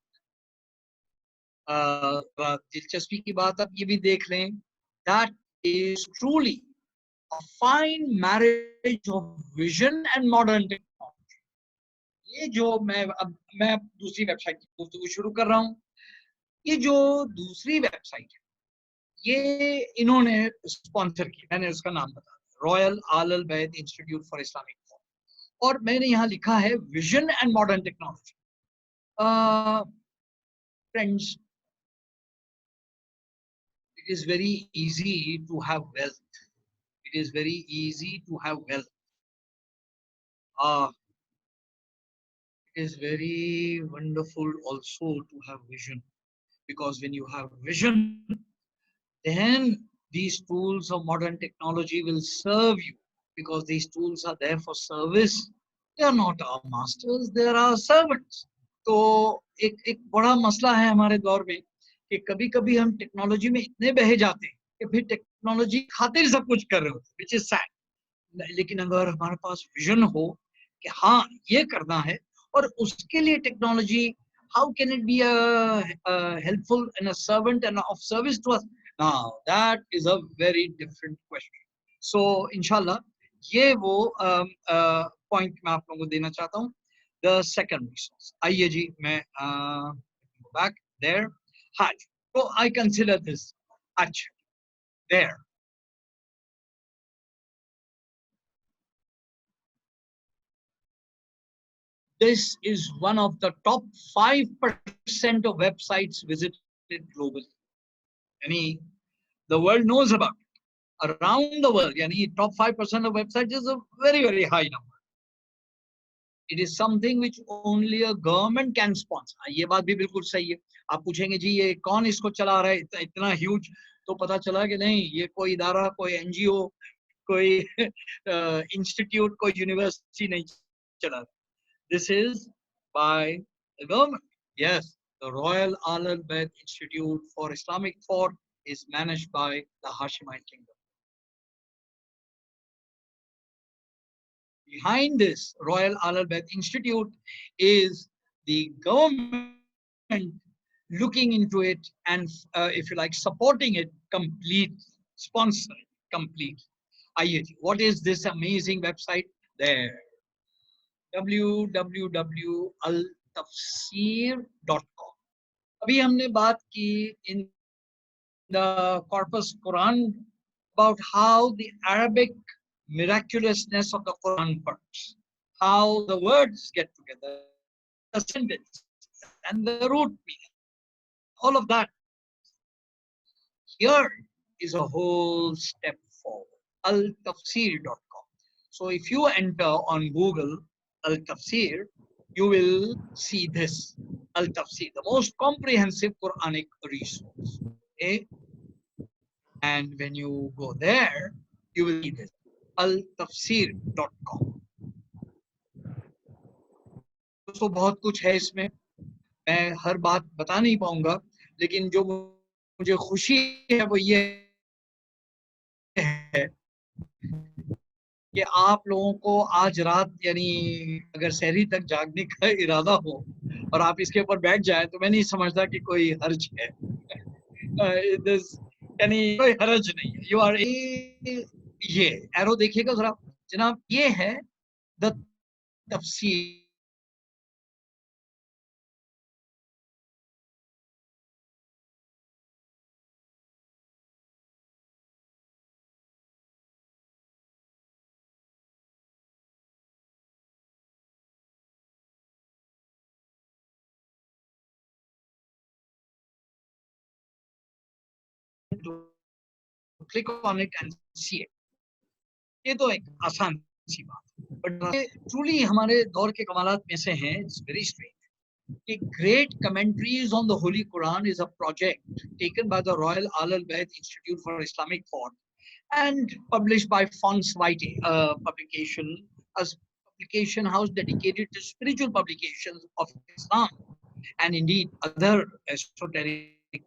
दिलचस्पी की बात आप ये भी देख लें, that is truly a fine marriage of vision and modern technology. ये जो मैं दूसरी वेबसाइट की गुफ्तगू शुरू कर रहा हूँ, ये जो दूसरी वेबसाइट है ये इन्होंने स्पॉन्सर की, मैंने उसका नाम बता दिया, रॉयल आलल बैत इंस्टीट्यूट फॉर इस्लामिक थॉट, और मैंने यहाँ लिखा है vision and modern technology. Friends, it is very easy to have wealth. It is very easy to have wealth. It is very wonderful also to have vision, because when you have vision, then these tools of modern technology will serve you, because these tools are there for service. They are not our masters, they are our servants. तो एक बड़ा मसला है हमारे दौर में कि कभी कभी हम टेक्नोलॉजी में इतने बहे जाते हैं कि फिर टेक्नोलॉजी खातिर सब कुछ कर रहे होते हैं, which is sad। लेकिन अगर हमारे पास विजन हो कि हाँ ये करना है, और उसके लिए technology, how can it be a helpful and a servant and of service to us? Now that is a very different question. So inshallah ये वो point मैं आप लोगों को देना चाहता हूँ। The second resource, आइए जी मैं back there। हाँ, तो I consider this अच्छा there। This is one of the top 5% of websites visited globally. Yani the world knows about it. Around the world, yani top 5% of websites is a very, very high number. It is something which only a government can sponsor. ये बात भी बिल्कुल सही है। आप पूछेंगे जी ये कौन इसको चला रहा है इतना ह्यूज, तो पता चला कि नहीं, ये कोई इदारा, कोई एनजीओ, कोई इंस्टीट्यूट, कोई यूनिवर्सिटी नहीं चला रहा। This is by the government. Yes, the Royal Alal Bayt Institute for Islamic Thought is managed by the Hashemite Kingdom. Behind this Royal Alal Bayt Institute is the government looking into it and, if you like, supporting it completely, sponsoring completely. What is this amazing website? There. www.altafsir.com. अभी हमने बात की in the Corpus Quran about how the Arabic miraculousness of the Quran works, how the words get together, the sentence and the root meaning. all of that. Here is a whole step forward. altafsir.com. So if you enter on Google Al-Tafsir, you will see this. Al-Tafsir, the most comprehensive Quranic resource. Okay? And when you go there, you will see this. altafsir.com. तो बहुत कुछ है इसमें, मैं हर बात बता नहीं पाऊंगा, लेकिन जो मुझे खुशी है वो ये है कि आप लोगों को आज रात यानी अगर सहरी तक जागने का इरादा हो और आप इसके ऊपर बैठ जाए तो मैं नहीं समझता कि कोई हर्ज है। यानी कोई हर्ज नहीं है। यू आर ये एरो देखिएगा जरा जनाब, ये है द तफसीर। Click on it and see it. ये तो एक आसान सी बात है, बट ये ट्रूली हमारे दौर के कमालात में से हैं। It's very strange. A great commentaries on the Holy Quran is a project taken by the Royal Al Bayt Institute for Islamic Thought and published by Fons Vitae, a publication house dedicated to spiritual publications of Islam and indeed other esoteric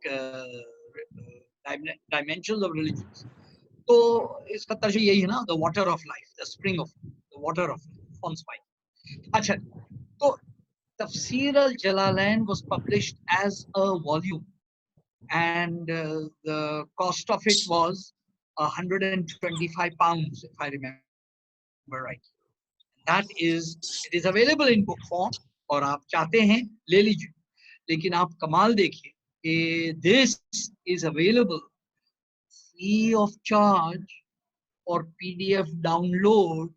dimensions of religions. तो इसका तर्जुमा यही है ना, the water of life, the spring of the water of Fons Vitae. अच्छा, तो Tafsir al-Jalalain was published as a volume, and the cost of it was £125, if I remember right. That is, it is available in book form, और आप चाहते हैं ले लीजिए, लेकिन आप कमाल देखिए कि this is available free of charge or PDF download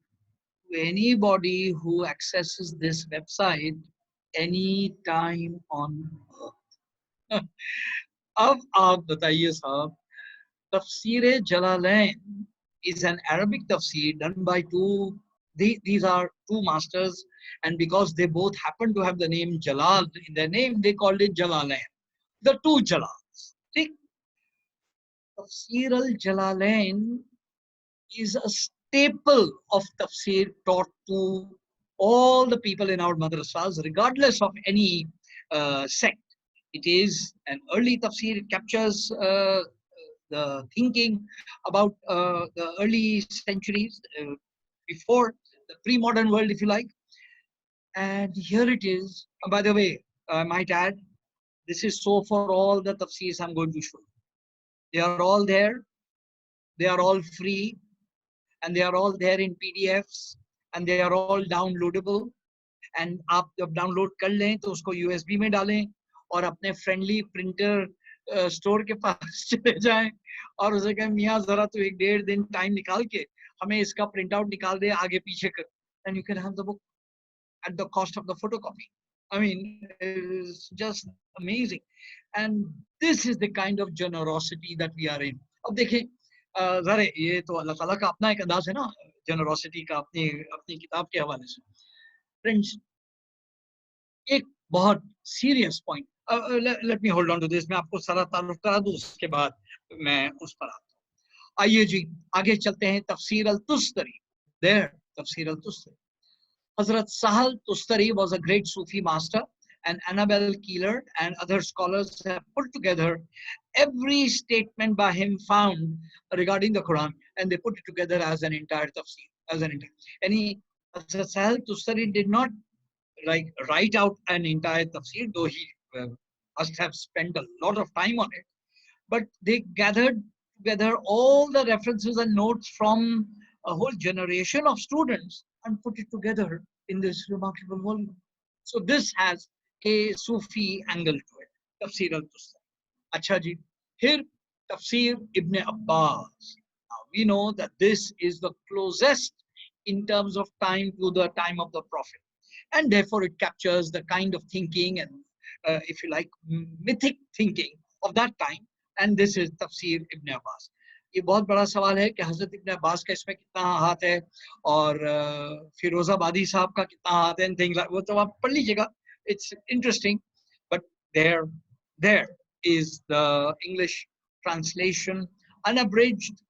to anybody who accesses this website any time on earth. अब आप बताइए साहब, तफसीर जलालैन is an Arabic tafsir done by these are two masters, and because they both happen to have the name Jalal in their name, they called it Jalalain, the two Jalals. See, Tafsir al-Jalalain is a staple of tafsir taught to all the people in our madrasas, regardless of any sect. It is an early tafsir. It captures the thinking about the early centuries, before the pre-modern world, if you like. And here it is. By the way, I might add, this is so for all the tafsirs I'm going to show. They are all there. They are all free. And they are all there in PDFs, and they are all downloadable. And आप जब download कर लें तो उसको USB में डालें और अपने friendly printer store के पास चले जाएं और उसे कहें मियाँ जरा तो एक डेढ़ दिन टाइम निकाल के हमें इसका प्रिंट आउट निकाल दे आगे पीछे कर, and you can have the book at the cost of the photocopy. I mean, it's just amazing, and this is the kind of generosity that we are in. अब देखिए ज़रा ये तो अल्लाह ताला का अपना एक अंदाज है ना जनरोसिटी का, अपनी किताब के हवाले से। फ्रेंड्स, एक बहुत serious point, let me hold on to this, मैं आपको सारा तारुफ करा दूं उसके बाद मैं उस पर आता हूँ। आइए जी आगे चलते हैं। तफसीर अल-तुस्तरी, देयर तफसीर अल-तुस्तरी। Hazrat Sahal Tustari was a great Sufi master, and Annabel Keeler and other scholars have put together every statement by him found regarding the Quran, and they put it together as an entire tafsir, as an entire. And Hazrat Sahal Tustari did not write out an entire tafsir, though he must have spent a lot of time on it. But they gathered together all the references and notes from a whole generation of students and put it together in this remarkable volume. So this has a Sufi angle to it. Tafsir al-Tustari. Acha ji, here Tafsir Ibn Abbas. Now we know that this is the closest in terms of time to the time of the Prophet, and therefore it captures the kind of thinking and if you like, mythic thinking of that time, and this is Tafsir Ibn Abbas. ये बहुत बड़ा सवाल है कि हजरत इब्न अब्बास का इसमें कितना हाथ है और फिरोजाबादी साहब का कितना हाथ है, थिंग्स लाइक, वो तो आप पढ़ लीजिएगा, it's interesting. But there is the English translation, unabridged,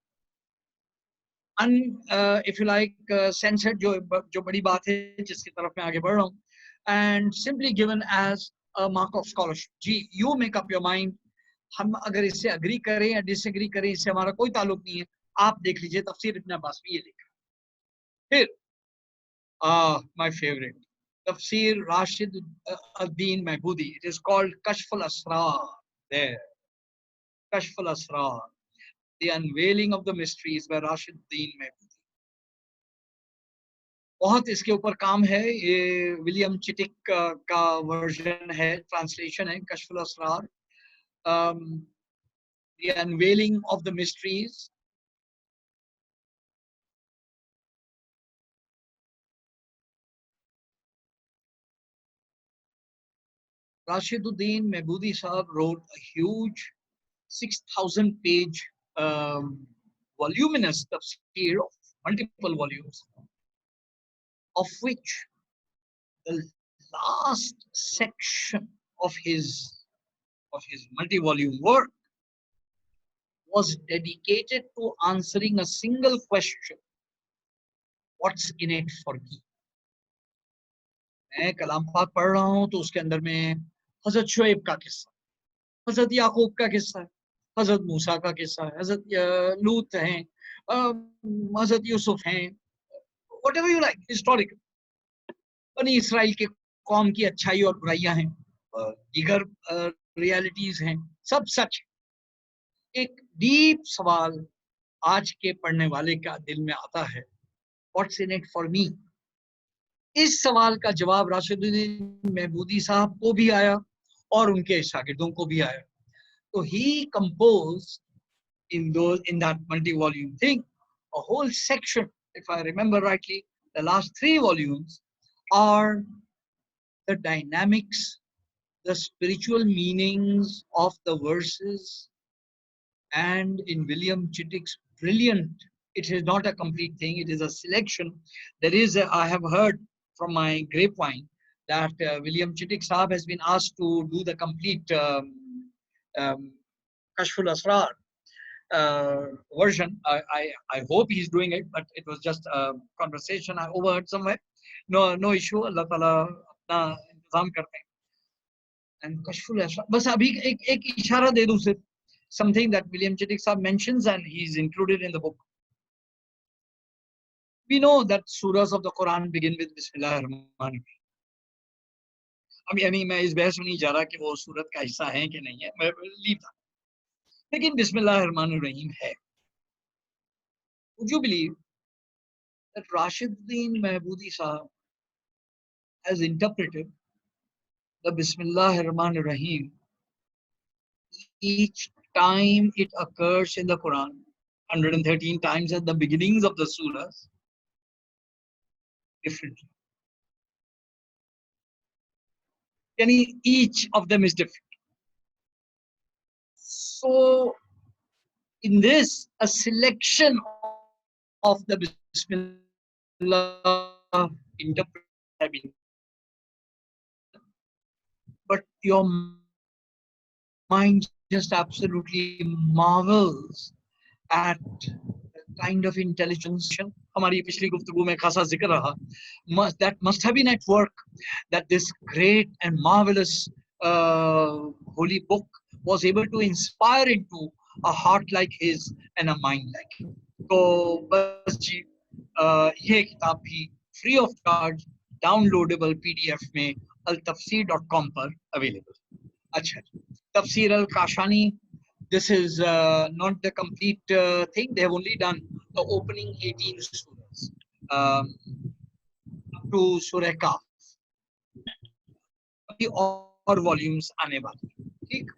if you like, censored, जो बड़ी बात है जिसकी तरफ मैं आगे बढ़ रहा हूँ, and simply given as a mark of scholarship. Ji, you make up your mind. हम अगर इससे अग्री करें या डिसएग्री करें, इससे हमारा कोई ताल्लुक नहीं है. आप देख लीजिए तफसीर इब्न अब्बास में ये लिखा है. फिर my favorite, Tafsir Rashid ad-Din Mahbudi. It is called Kashf al-Asrar. There, Kashf al-Asrar, the unveiling of the mysteries by Rashid ad-Din Mahbudi. बहुत इसके ऊपर काम है. ये विलियम चिटिक का वर्जन है, ट्रांसलेशन है कश्फ अल-असरार, the unveiling of the mysteries. Rashiduddin Mahbudi Sahab wrote a huge 6,000 page voluminous tafsir of multiple volumes, of which the last section of his multi-volume work was dedicated to answering a single question: what's in it for me? मैं कलाम पाक पढ़ रहा हूँ तो उसके अंदर में हजरत शुएब का किस्सा, हजरत याकूब का किस्सा है, हजरत मूसा का किस्सा है, हजरत लूत हैं, हजरत यूसुफ हैं, whatever you like, historical. बनी इसराइल के कौम की अच्छाई और बुराइयां हैं, दीगर रियलिटीज हैं, सब सच. एक डीप सवाल आज के पढ़ने वाले का दिल में आता है, what's in it for me. इस सवाल का जवाब राशिदुद्दीन महबूदी साहब को भी आया और उनके शागिर्दों को भी आया. तो he composed in that multi-volume thing a whole section. If I remember rightly, the last 3 volumes are the dynamics, the spiritual meanings of the verses, and in William Chittick's brilliant, it is not a complete thing, it is a selection. There is I have heard from my grapevine that William Chittick Sahab has been asked to do the complete Kashful Asrar version. I hope he's doing it, but it was just a conversation I overheard somewhere. No issue. Allah Ta'ala apna intizam karte hain. And Kashful Asrar, bas abhi ek ishara de do sirf, something that William Chittick Sahab mentions and he's included in the book. We know that surahs of the Quran begin with Bismillah ar-Rahman ar-Rahim. यानी मैं इस बहस में नहीं जा रहा कि वो सूरत का हिस्सा है कि नहीं है, मैं लीव था, लेकिन बिस्मिल्लाह ar-Rahman ar-Rahim है. Would you believe that Rashiduddin Mahbudi Sahab has interpreted the Bismillah ar-Rahman ar-Rahim each time it occurs in the Quran, 113 times at the beginnings of the surahs, differently. Yani each of them is different. So in this, a selection of the Bismillah interpretation, but your mind just absolutely marvels at the kind of intelligence. हमारी पिछली गुफ्तगू में खासा जिक्र रहा, that must have been at work, that this great and marvelous holy book was able to inspire into a heart like his and a mind like his. तो बस जी ये किताब भी free of charge downloadable PDF में altafsir.com पर available. अच्छा, Tafsir al-Kashani, this is not the complete thing. They have only done the opening 18 surahs up to Surah Kaf. और volumes आने वाले, ठीक.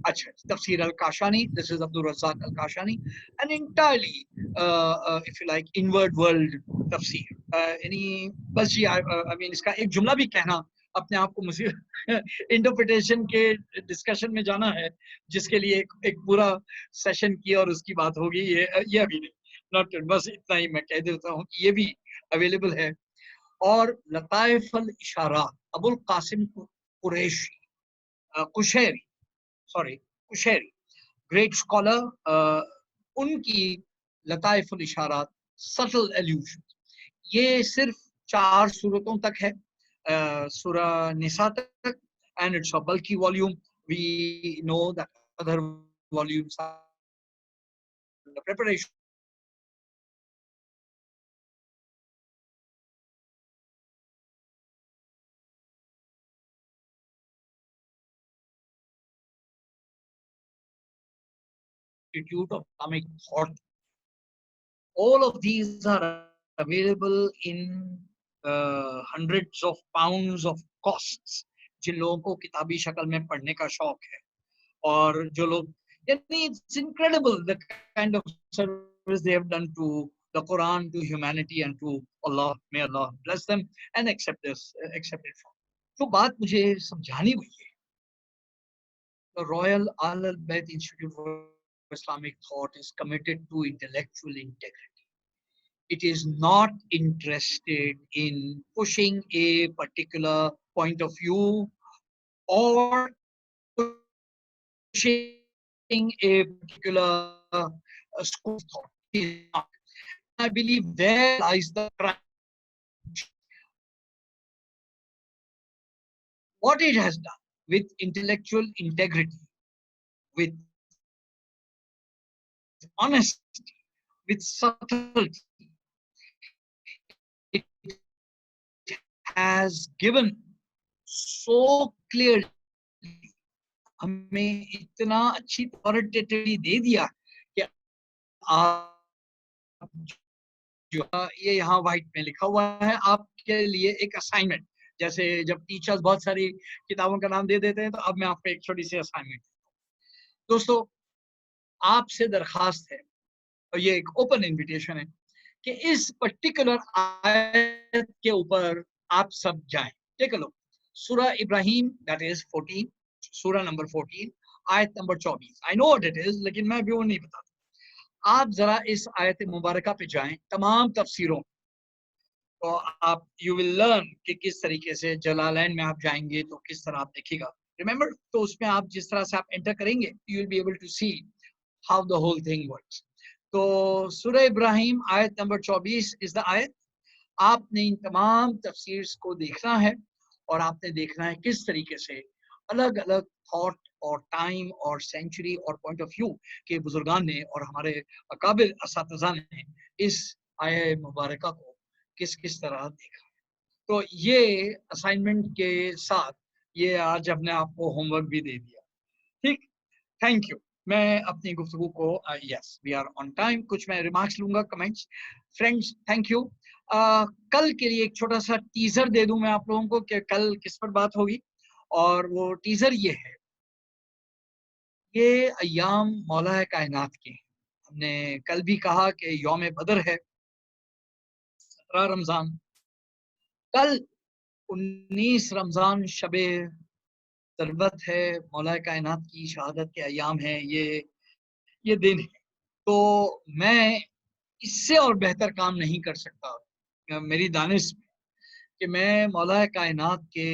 अच्छा, Tafsir al-Kashani, this is Abdul Razzaq al-Kashani, an entirely if you like inward world tafsir. बस जी I mean इसका एक जुमला भी कहना अपने आप को मुझे इंटरप्रिटेशन के डिस्कशन में जाना है, जिसके लिए एक पूरा सेशन किया और उसकी बात होगी, ये अभी नहीं, नॉट, बस इतना ही मैं कह देता हूँ कि ये भी अवेलेबल है। और Lataiful Isharat, Abul Qasim Qurayshi, Qushayri, sorry Qushayri, great scholar, उनकी लताइफुल इशारात, सटल एल्यूशन, ये सिर्फ 4 सूरतों तक है, सूरा निसा तक, and it's a bulky volume. We know that other volumes are in preparation Institute of Islamic Thought. All of these are available in hundreds of pounds of costs. जिन लोगों को किताबी शक्ल में पढ़ने का शौक है, और जो लोग, यानी it's incredible the kind of service they have done to the Quran, to humanity, and to Allah. May Allah bless them and accept it from. तो बात मुझे समझानी हुई है, the Royal Al Bayt Institute for Islamic Thought is committed to intellectual integrity. It is not interested in pushing a particular point of view or pushing a particular school of thought. It is not. I believe there lies the crime. What it has done with intellectual integrity, with honesty, with subtlety, it has given so clearly, हमें इतना अच्छी ऑथोरिटेटिवली दे दिया कि आप जो ये यहाँ white में लिखा हुआ है आपके लिए एक असाइनमेंट, जैसे जब टीचर्स बहुत सारी किताबों का नाम दे देते हैं, तो अब मैं आपको एक छोटी सी असाइनमेंट। दोस्तों, आपसे दरखास्त है, और ये एक ओपन इनविटेशन है, कि इस पर्टिकुलर आयत के ऊपर आप सब जाएं। टेक अ लुक, सूरा इब्राहिम, दैट इज 14, सूरा नंबर 14, आयत number 24। I know what it is, लेकिन मैं अभी वो नहीं बताता। आप जरा इस आयत मुबारका पे जाएं, तमाम तफसीरों, तो आप यू विल लर्न कि किस तरीके से जलालैन में आप जाएंगे तो किस तरह आप देखिएगा। रिमेंबर, तो उसमें आप जिस तरह से आप एंटर करेंगे, you will be able to see how the whole thing works. तो सूरह इब्राहिम आयत नंबर 24 इज द आयत। आपने इन तमाम तफसीर्स को देखना है, और आपने देखना है किस तरीके से अलग अलग थॉट और टाइम और सेंचुरी और पॉइंट ऑफ व्यू के बुजुर्गान ने और हमारे अकाबिल असातिज़ा ने इस आयत मुबारका को किस किस तरह देखा। तो ये असाइनमेंट के साथ ये आज हमने आपको होमवर्क भी दे दिया। ठीक, थैंक यू। मैं अपनी गुफ्तगू को, yes we are on time, कुछ मैं रिमार्क्स लूंगा, कमेंट्स। Friends, thank you. कल के लिए एक छोटा सा टीजर दे दूं मैं आप लोगों को कि कल किस पर बात होगी, और वो टीजर ये है, ये अय्याम मौला कायनात के हैं। हमने कल भी कहा कि यौम बदर है, 17 रमजान, कल 19 रमजान शबे ज़रबत है, मौला कायनात की शहादत के अय्याम है, ये दिन है। तो मैं इससे और बेहतर काम नहीं कर सकता मेरी दानिश में, कि मैं मौला कायनात के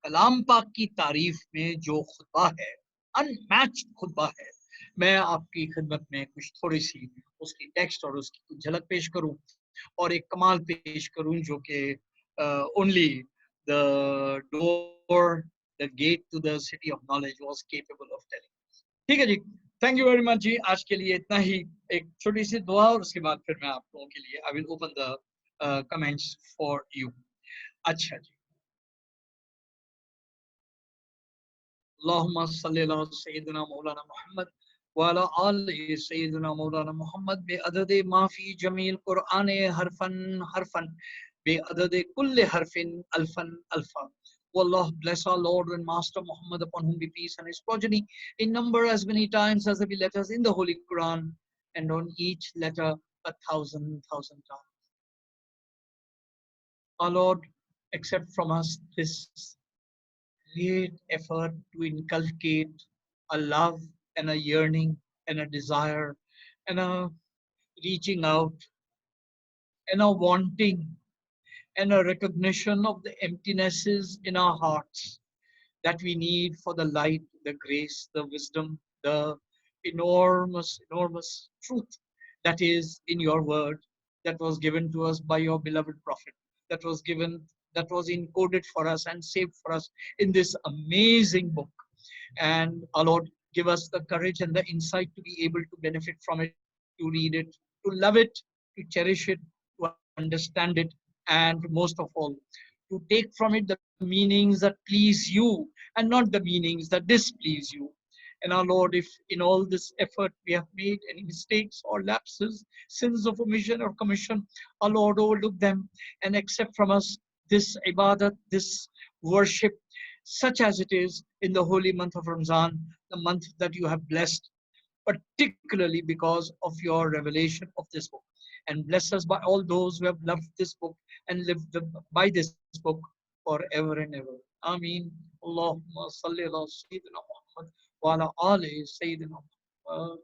कलाम पाक की तारीफ में जो खुतबा है, अनमैच्ड खुतबा है, मैं आपकी खिदमत में कुछ थोड़ी सी उसकी टेक्स्ट और उसकी कुछ झलक पेश करूं, और एक कमाल पेश करूं जो कि only the door, the gate to the city of knowledge was capable of telling. ठीक है जी, थैंक यू वेरी मच जी। आज के लिए इतना ही, एक छोटी सी दुआ, और उसके बाद फिर मैं आप लोगों के लिए I will open the comments for you. अच्छा जी, अल्लाहुम्मा सल्ली अला सय्यिदिना मौलाना मुहम्मद व अला आलि सय्यिदिना मौलाना मुहम्मद बेअदद मा फी जमील कुरआन हरफन हरफन बेअदद कुल्ल हरफिन अल्फन alpha. Allah bless our Lord and Master Muhammad, upon whom be peace, and his progeny in number as many times as there be letters in the Holy Quran, and on each letter 1,000 times. Our Lord, accept from us this great effort to inculcate a love and a yearning and a desire and a reaching out and a wanting and a recognition of the emptinesses in our hearts that we need for the light, the grace, the wisdom, the enormous, enormous truth that is in your word, that was given to us by your beloved prophet, that was given, that was encoded for us and saved for us in this amazing book. And our Lord, give us the courage and the insight to be able to benefit from it, to read it, to love it, to cherish it, to understand it, and most of all, to take from it the meanings that please you and not the meanings that displease you. And our Lord, if in all this effort we have made any mistakes or lapses, sins of omission or commission, our Lord, overlook them and accept from us this ibadat, this worship, such as it is in the holy month of Ramzan, the month that you have blessed, particularly because of your revelation of this book. And bless us by all those who have loved this book and lived by this book forever and ever. Ameen. Allahumma salli ala Sayyidina Muhammad wa ala ali Sayyidina Muhammad.